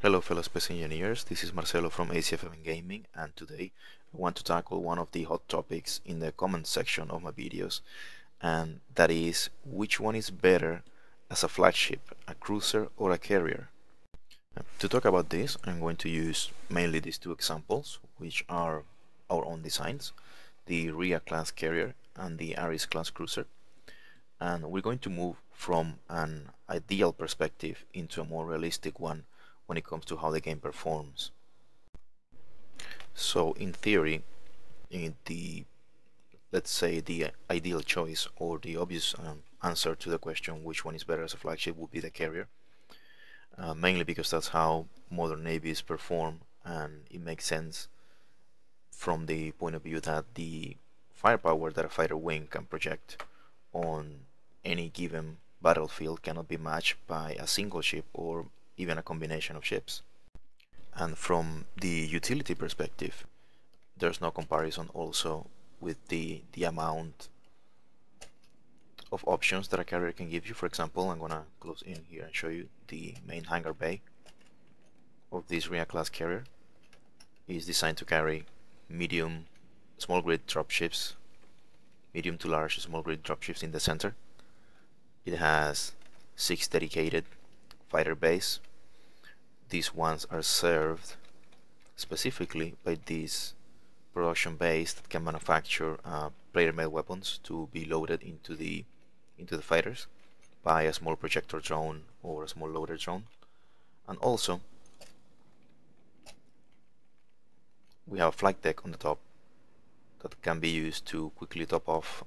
Hello fellow space engineers, this is Marcelo from ACFM Gaming, and today I want to tackle one of the hot topics in the comment section of my videos, and that is which one is better as a flagship, a cruiser or a carrier. To talk about this, I'm going to use mainly these two examples, which are our own designs, the Rhea class carrier and the Ares class cruiser, and we're going to move from an ideal perspective into a more realistic one when it comes to how the game performs. So in theory, let's say the ideal choice or the obvious answer to the question which one is better as a flagship would be the carrier, mainly because that's how modern navies perform, and it makes sense from the point of view that the firepower that a fighter wing can project on any given battlefield cannot be matched by a single ship or even a combination of ships. And from the utility perspective, there's no comparison also with the amount of options that a carrier can give you. For example, I'm gonna close in here and show you the main hangar bay of this Rhea class carrier. It is designed to carry medium small grid dropships, medium to large small grid dropships in the center. It has 6 dedicated fighter bays. These ones are served specifically by these production bays that can manufacture player-made weapons to be loaded into the fighters by a small projector drone or a small loader drone. And also we have a flight deck on the top that can be used to quickly top off,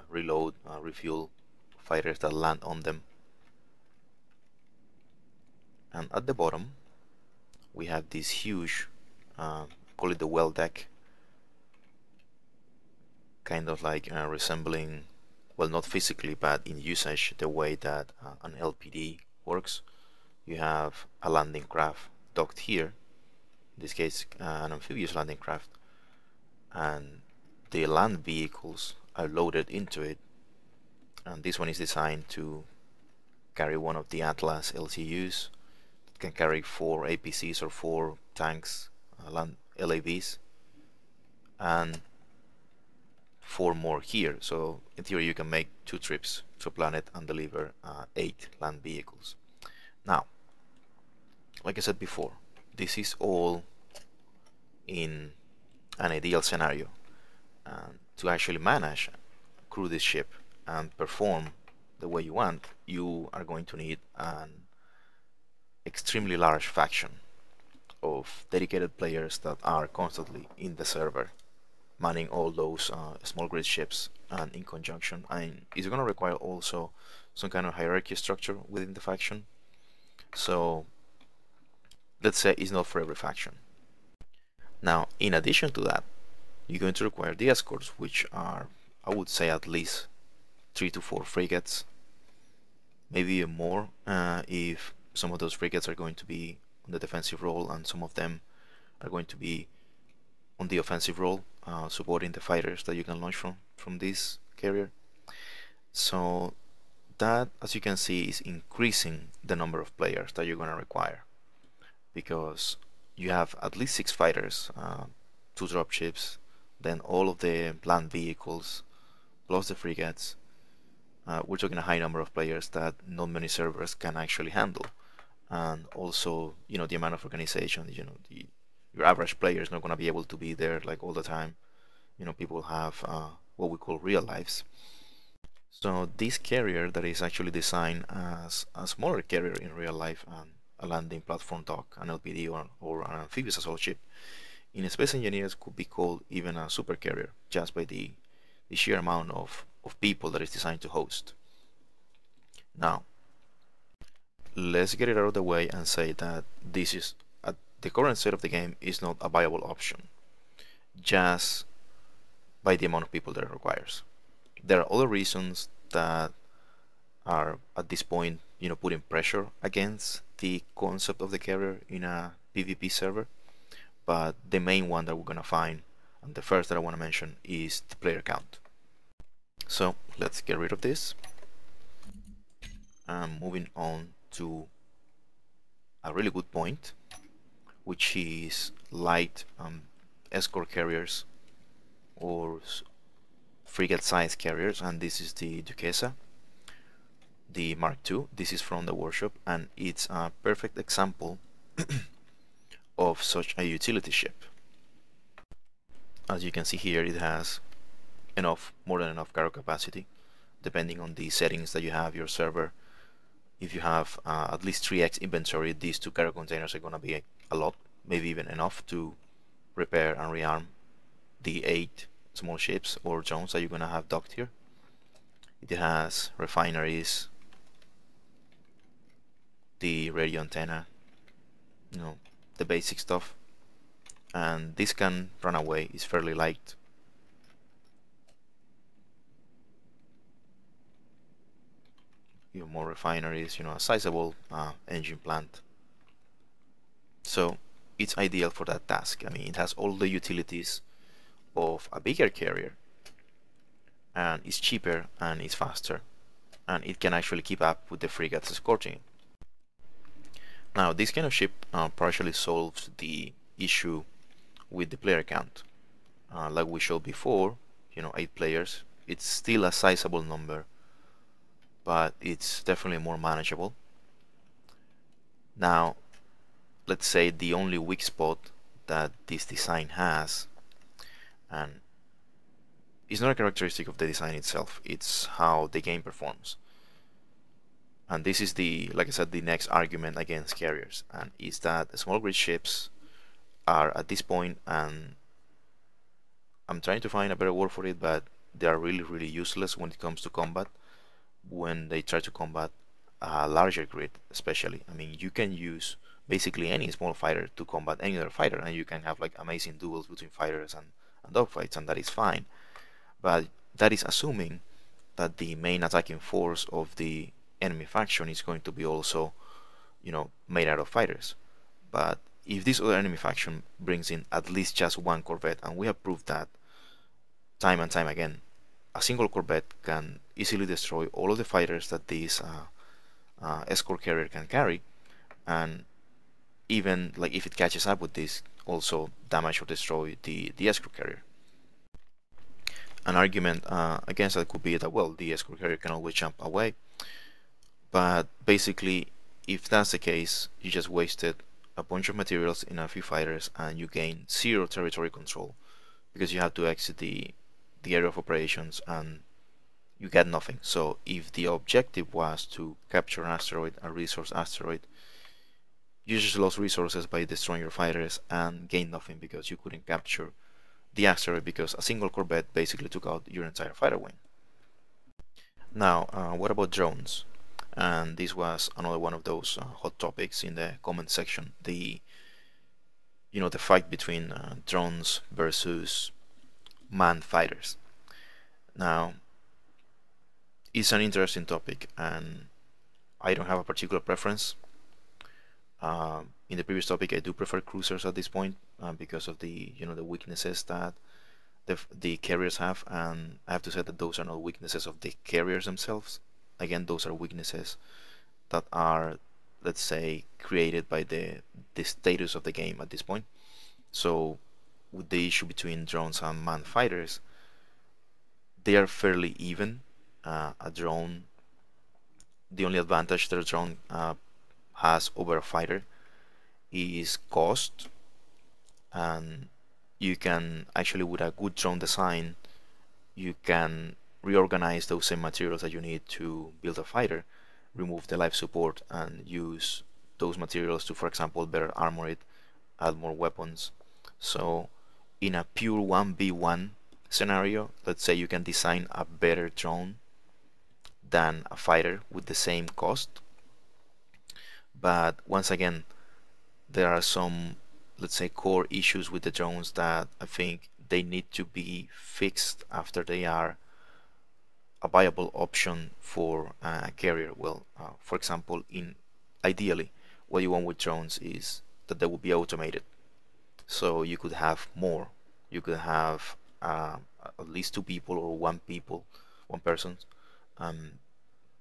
reload, refuel fighters that land on them. And at the bottom we have this huge, call it the well deck, kind of like resembling, well, not physically but in usage, the way that an LPD works. You have a landing craft docked here, in this case an amphibious landing craft, and the land vehicles are loaded into it, and this one is designed to carry one of the Atlas LCUs. It can carry 4 APCs or 4 tanks, land LAVs, and 4 more here. So in theory you can make 2 trips to a planet and deliver 8 land vehicles. Now, like I said before, this is all in an ideal scenario, and to actually manage, crew this ship and perform the way you want, you are going to need an extremely large faction of dedicated players that are constantly in the server manning all those small grid ships, and in conjunction, and it's going to require also some kind of hierarchy structure within the faction. So let's say it's not for every faction. Now, in addition to that, you're going to require the escorts, which are, I would say, at least 3 to 4 frigates, maybe even more if some of those frigates are going to be on the defensive role and some of them are going to be on the offensive role, supporting the fighters that you can launch from this carrier. So that, as you can see, is increasing the number of players that you're going to require, because you have at least 6 fighters, 2 dropships, then all of the land vehicles plus the frigates. We're talking a high number of players that not many servers can actually handle, and also, you know, the amount of organization, you know, your average player is not going to be able to be there like all the time. You know, people have what we call real lives. So this carrier that is actually designed as a smaller carrier in real life, and a landing platform dock, an LPD or an amphibious assault ship, in space engineers could be called even a super carrier, just by the sheer amount of people that is designed to host. Now, let's get it out of the way and say that this is, at the current state of the game, is not a viable option, just by the amount of people that it requires. There are other reasons that are at this point, you know, putting pressure against the concept of the carrier in a PvP server, but the main one that we're gonna find, and the first that I want to mention, is the player count. So let's get rid of this, and moving on to a really good point, which is light escort carriers or frigate-sized carriers, and this is the Duquesa, the Mark II. This is from the workshop, and it's a perfect example of such a utility ship. As you can see here, it has more than enough cargo capacity, depending on the settings that you have your server. If you have at least 3x inventory, these 2 cargo containers are going to be a lot, maybe even enough to repair and rearm the 8 small ships or drones that you're going to have docked here. It has refineries, the radio antenna, the basic stuff, and this can run away. It's fairly light. More refineries, a sizable engine plant. So it's ideal for that task. I mean, it has all the utilities of a bigger carrier, and it's cheaper and it's faster, and it can actually keep up with the frigates escorting it. Now, this kind of ship partially solves the issue with the player count. Like we showed before, 8 players. It's still a sizable number, but it's definitely more manageable. Now, let's say the only weak spot that this design has, and it's not a characteristic of the design itself, it's how the game performs. And this is like I said, the next argument against carriers, and is that small grid ships are at this point, and I'm trying to find a better word for it, but they are really useless when it comes to combat, when they try to combat a larger grid especially. I mean, you can use basically any small fighter to combat any other fighter, and you can have like amazing duels between fighters and dogfights, and that is fine. But that is assuming that the main attacking force of the enemy faction is going to be also, made out of fighters. But if this other enemy faction brings in at least just 1 corvette, and we have proved that time and time again, a single corvette can easily destroy all of the fighters that this escort carrier can carry, and even like if it catches up with this, also damage or destroy the escort carrier. An argument against that could be that, well, the escort carrier can always jump away, but basically, if that's the case, you just wasted a bunch of materials in a few fighters and you gain 0 territory control, because you have to exit the area of operations and you get nothing. So if the objective was to capture an asteroid, a resource asteroid, you just lost resources by destroying your fighters and gained nothing because you couldn't capture the asteroid, because a single corvette basically took out your entire fighter wing. Now, what about drones? And this was another one of those hot topics in the comment section. The fight between drones versus manned fighters. Now, it's an interesting topic, and I don't have a particular preference. In the previous topic, I do prefer cruisers at this point because of the the weaknesses that the carriers have, and I have to say that those are not weaknesses of the carriers themselves. Again, those are weaknesses that are, let's say, created by the status of the game at this point. So with the issue between drones and manned fighters, they are fairly even. A drone, the only advantage that a drone has over a fighter is cost, and you can actually, with a good drone design, you can reorganize those same materials that you need to build a fighter, remove the life support, and use those materials to, for example, better armor it, add more weapons. So in a pure 1v1 scenario, let's say you can design a better drone than a fighter with the same cost. But once again, there are some, let's say, core issues with the drones that I think they need to be fixed after they are a viable option for a carrier. Well, for example, ideally, what you want with drones is that they will be automated. So you could have more. You could have at least 2 people or one person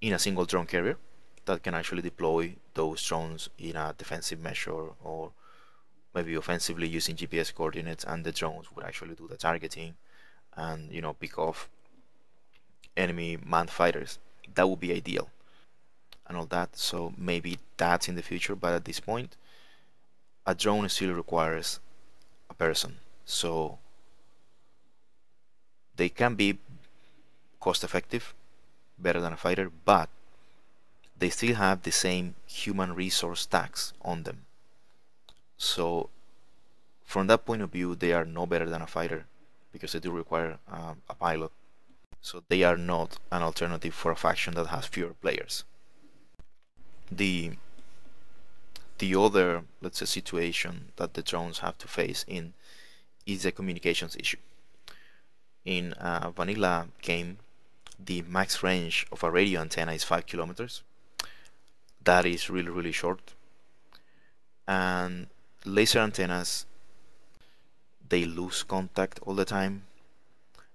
in a single drone carrier that can actually deploy those drones in a defensive measure or maybe offensively using GPS coordinates, and the drones would actually do the targeting and pick off enemy manned fighters. That would be ideal and all that. So maybe that's in the future, but at this point, a drone still requires a person. So they can be cost effective, better than a fighter, but they still have the same human resource tax on them. So from that point of view, they are no better than a fighter because they do require a pilot. So they are not an alternative for a faction that has fewer players. The other, let's say, situation that the drones have to face in is the communications issue. In a vanilla game, the max range of a radio antenna is 5 kilometers. That is really, really short. And laser antennas, they lose contact all the time,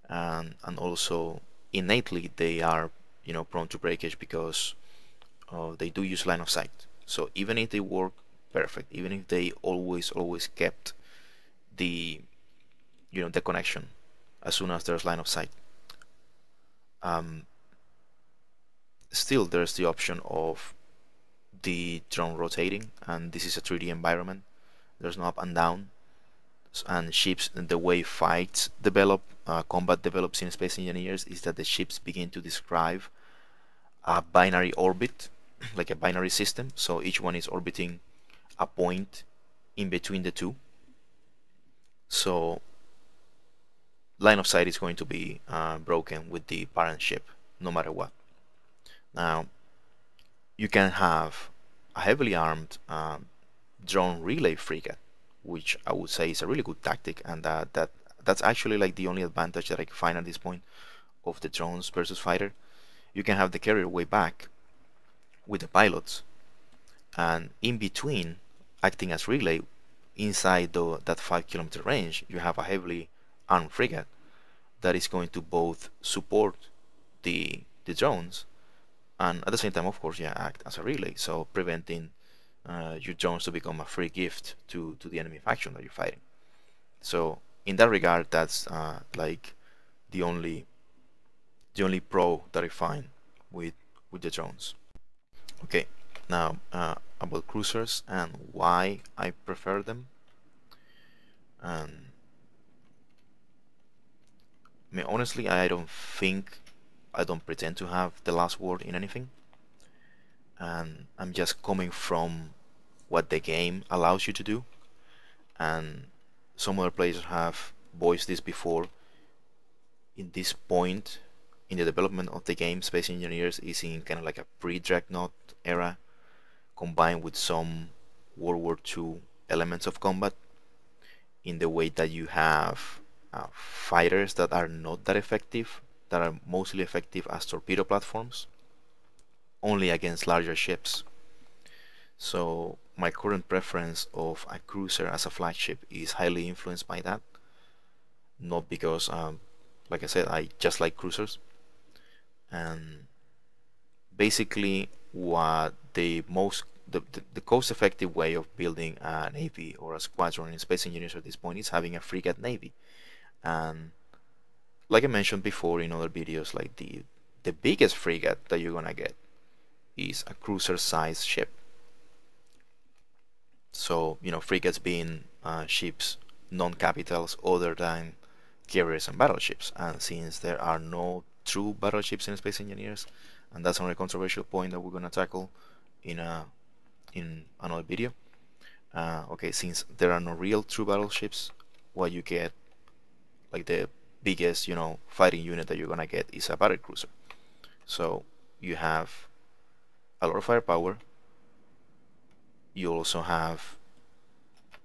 and also innately they are prone to breakage because they do use line of sight. So even if they work perfect, even if they always kept the the connection as soon as there's line of sight, still there's the option of the drone rotating, and this is a 3D environment. There's no up and down, and ships, the way fights develop, combat develops in Space Engineers, is that the ships begin to describe a binary orbit, like a binary system. So each one is orbiting a point in between the two. So line of sight is going to be broken with the parent ship, no matter what. Now, you can have a heavily armed drone relay frigate, which I would say is a really good tactic, and that's actually like the only advantage that I can find at this point of the drones versus fighter. You can have the carrier way back with the pilots, and in between, acting as relay inside that 5 kilometer range, you have a heavily armed frigate that is going to both support the drones and at the same time, of course, act as a relay, so preventing your drones to become a free gift to the enemy faction that you're fighting. So in that regard, that's like the only pro that I find with the drones. Okay, now about cruisers and why I prefer them. And I mean, honestly, I don't pretend to have the last word in anything, and I'm just coming from what the game allows you to do, and some other players have voiced this before. In this point in the development of the game, Space Engineers is in kind of like a pre-Dreadnought era, combined with some World War II elements of combat, in the way that you have fighters that are not that effective, that are mostly effective as torpedo platforms, only against larger ships. So my current preference of a cruiser as a flagship is highly influenced by that. Not because, like I said, I just like cruisers. And basically, what the cost-effective way of building a navy or a squadron in Space Engineers at this point is having a frigate navy. And like I mentioned before in other videos, like the biggest frigate that you're gonna get is a cruiser-sized ship. So frigates being ships, non-capitals other than carriers and battleships. And since there are no true battleships in Space Engineers, and that's another controversial point that we're gonna tackle in another video. Okay, since there are no real true battleships, what you get, like the biggest fighting unit that you're gonna get, is a battle cruiser. So you have a lot of firepower. You also have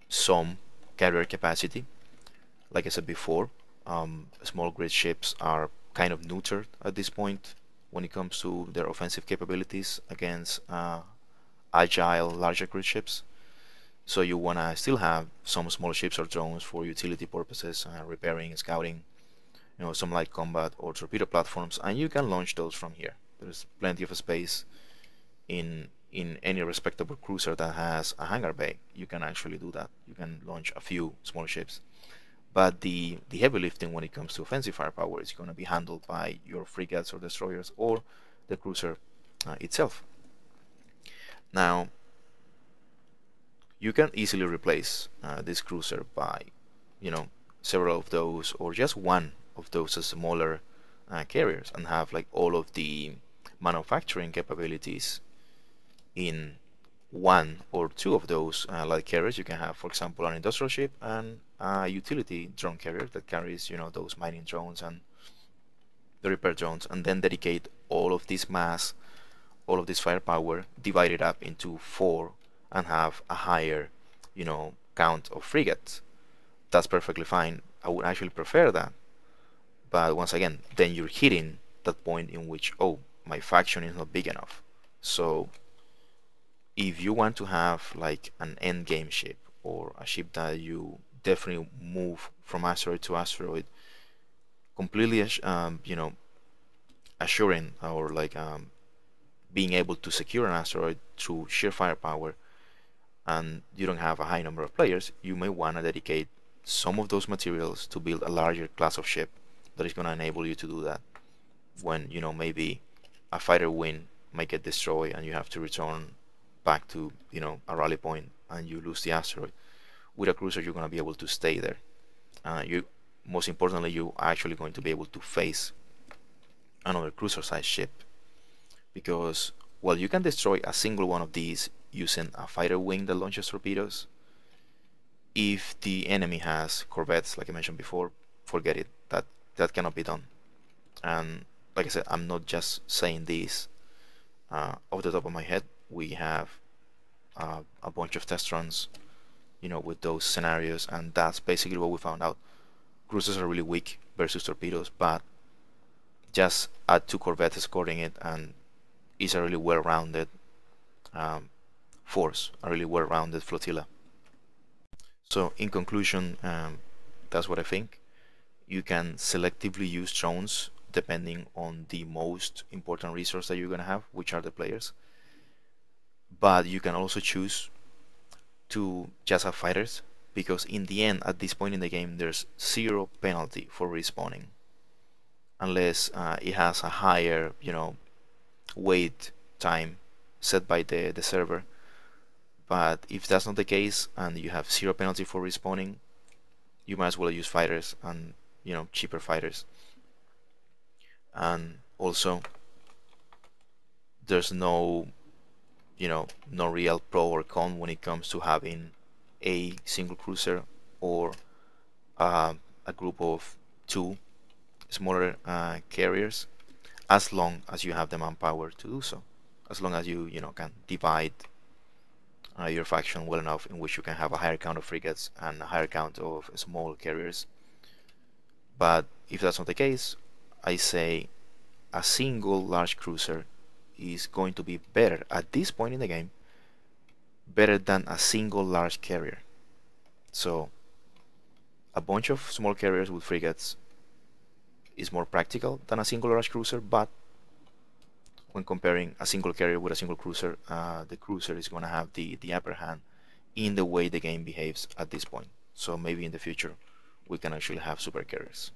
some carrier capacity. Like I said before, small grid ships are kind of neutered at this point when it comes to their offensive capabilities against agile larger grid ships. So you want to still have some small ships or drones for utility purposes, repairing, scouting, some light combat or torpedo platforms, and you can launch those from here. There's plenty of space in any respectable cruiser that has a hangar bay. You can actually do that. You can launch a few small ships. But the heavy lifting when it comes to offensive firepower is going to be handled by your frigates or destroyers or the cruiser itself. Now, you can easily replace this cruiser by, several of those or just one of those smaller carriers and have like all of the manufacturing capabilities in one or two of those light carriers. You can have, for example, an industrial ship and a utility drone carrier that carries, those mining drones and the repair drones, and then dedicate all of this mass, all of this firepower, divide it up into four and have a higher, count of frigates. That's perfectly fine. I would actually prefer that. But once again, then you're hitting that point in which, oh, my faction is not big enough. So if you want to have like an end game ship or a ship that you definitely move from asteroid to asteroid, completely assuring or like being able to secure an asteroid through sheer firepower, and you don't have a high number of players, you may want to dedicate some of those materials to build a larger class of ship that is going to enable you to do that when maybe a fighter wing might get destroyed and you have to return back to a rally point and you lose the asteroid. With a cruiser you're going to be able to stay there. You most importantly, you are actually going to be able to face another cruiser sized ship, because while you can destroy a single one of these using a fighter wing that launches torpedoes, if the enemy has corvettes, like I mentioned before, forget it. That cannot be done. And like I said, I'm not just saying this off the top of my head. We have a bunch of test runs, with those scenarios, and that's basically what we found out. Cruisers are really weak versus torpedoes, but just add two corvettes escorting it, and it's a really well-rounded force, a really well-rounded flotilla. So in conclusion, that's what I think. You can selectively use drones depending on the most important resource that you're going to have, which are the players. But you can also choose to just have fighters, because in the end, at this point in the game, there's zero penalty for respawning, unless it has a higher, wait time set by the server. But if that's not the case and you have zero penalty for respawning, you might as well use fighters, and cheaper fighters. And also, there's no no real pro or con when it comes to having a single cruiser or a group of two smaller carriers, as long as you have the manpower to do so, as long as you can divide your faction well enough in which you can have a higher count of frigates and a higher count of small carriers. But if that's not the case, I say a single large cruiser is going to be better at this point in the game, better than a single large carrier. So a bunch of small carriers with frigates is more practical than a single large cruiser, but when comparing a single carrier with a single cruiser, the cruiser is going to have the upper hand in the way the game behaves at this point. So maybe in the future we can actually have super carriers.